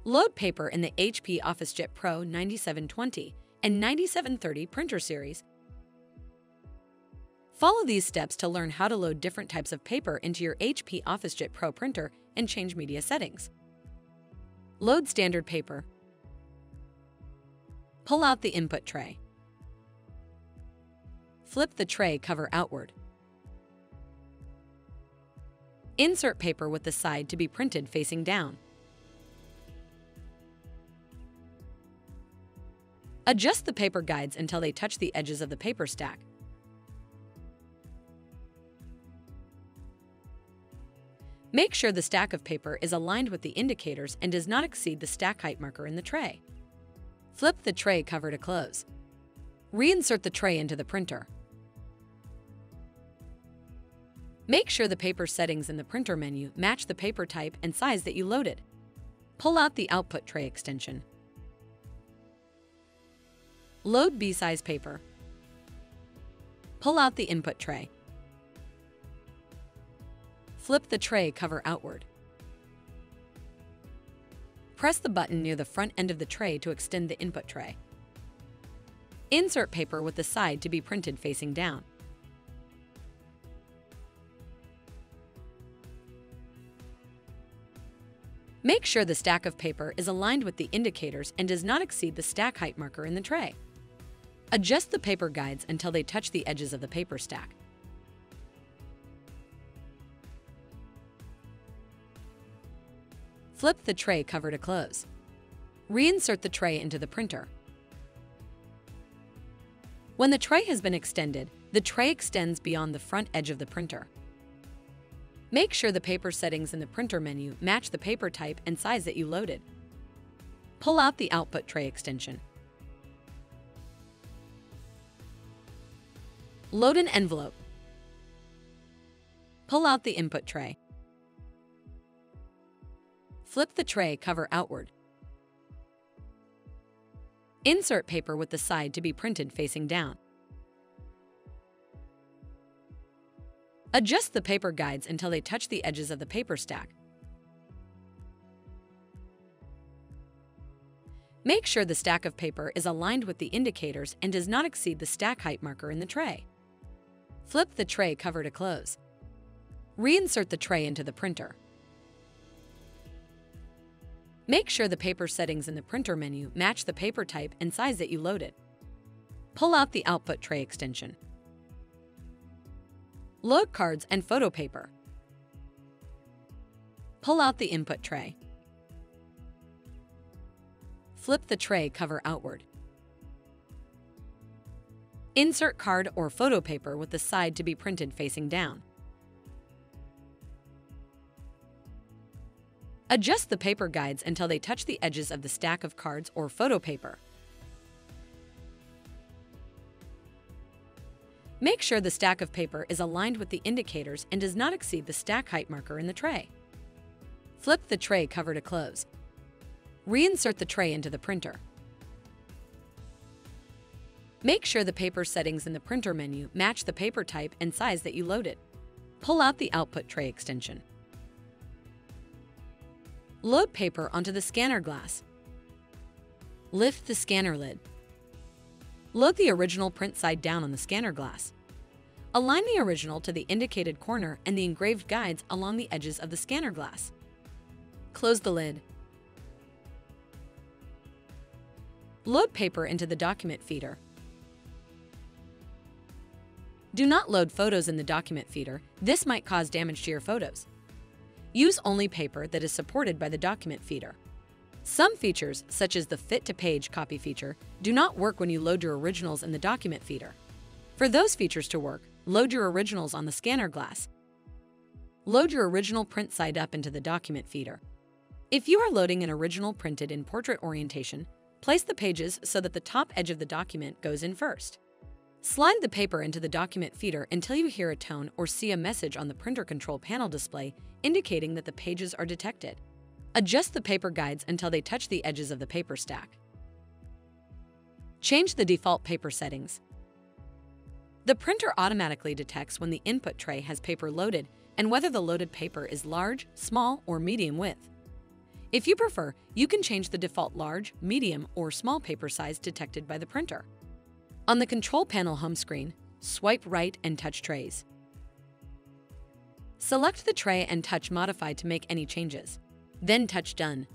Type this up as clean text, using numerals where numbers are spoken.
Load paper in the HP OfficeJet Pro 9720 and 9730 printer series. Follow these steps to learn how to load different types of paper into your HP OfficeJet Pro printer and change media settings. Load standard paper. Pull out the input tray. Flip the tray cover outward. Insert paper with the side to be printed facing down. Adjust the paper guides until they touch the edges of the paper stack. Make sure the stack of paper is aligned with the indicators and does not exceed the stack height marker in the tray. Flip the tray cover to close. Reinsert the tray into the printer. Make sure the paper settings in the printer menu match the paper type and size that you loaded. Pull out the output tray extension. Load B-size paper. Pull out the input tray. Flip the tray cover outward. Press the button near the front end of the tray to extend the input tray. Insert paper with the side to be printed facing down. Make sure the stack of paper is aligned with the indicators and does not exceed the stack height marker in the tray. Adjust the paper guides until they touch the edges of the paper stack. Flip the tray cover to close. Reinsert the tray into the printer. When the tray has been extended, the tray extends beyond the front edge of the printer. Make sure the paper settings in the printer menu match the paper type and size that you loaded. Pull out the output tray extension. Load an envelope. Pull out the input tray. Flip the tray cover outward. Insert paper with the side to be printed facing down. Adjust the paper guides until they touch the edges of the paper stack. Make sure the stack of paper is aligned with the indicators and does not exceed the stack height marker in the tray. Flip the tray cover to close. Reinsert the tray into the printer. Make sure the paper settings in the printer menu match the paper type and size that you loaded. Pull out the output tray extension. Load cards and photo paper. Pull out the input tray. Flip the tray cover outward. Insert card or photo paper with the side to be printed facing down. Adjust the paper guides until they touch the edges of the stack of cards or photo paper. Make sure the stack of paper is aligned with the indicators and does not exceed the stack height marker in the tray. Flip the tray cover to close. Reinsert the tray into the printer. Make sure the paper settings in the printer menu match the paper type and size that you loaded. Pull out the output tray extension. Load paper onto the scanner glass. Lift the scanner lid. Load the original print side down on the scanner glass. Align the original to the indicated corner and the engraved guides along the edges of the scanner glass. Close the lid. Load paper into the document feeder. Do not load photos in the document feeder. This might cause damage to your photos. Use only paper that is supported by the document feeder. Some features, such as the fit-to-page copy feature, do not work when you load your originals in the document feeder. For those features to work, load your originals on the scanner glass. Load your original print side up into the document feeder. If you are loading an original printed in portrait orientation, place the pages so that the top edge of the document goes in first. Slide the paper into the document feeder until you hear a tone or see a message on the printer control panel display indicating that the pages are detected. Adjust the paper guides until they touch the edges of the paper stack. Change the default paper settings. The printer automatically detects when the input tray has paper loaded and whether the loaded paper is large, small, or medium width. If you prefer, you can change the default large, medium, or small paper size detected by the printer. On the control panel home screen, swipe right and touch Trays. Select the tray and touch Modify to make any changes. Then touch Done.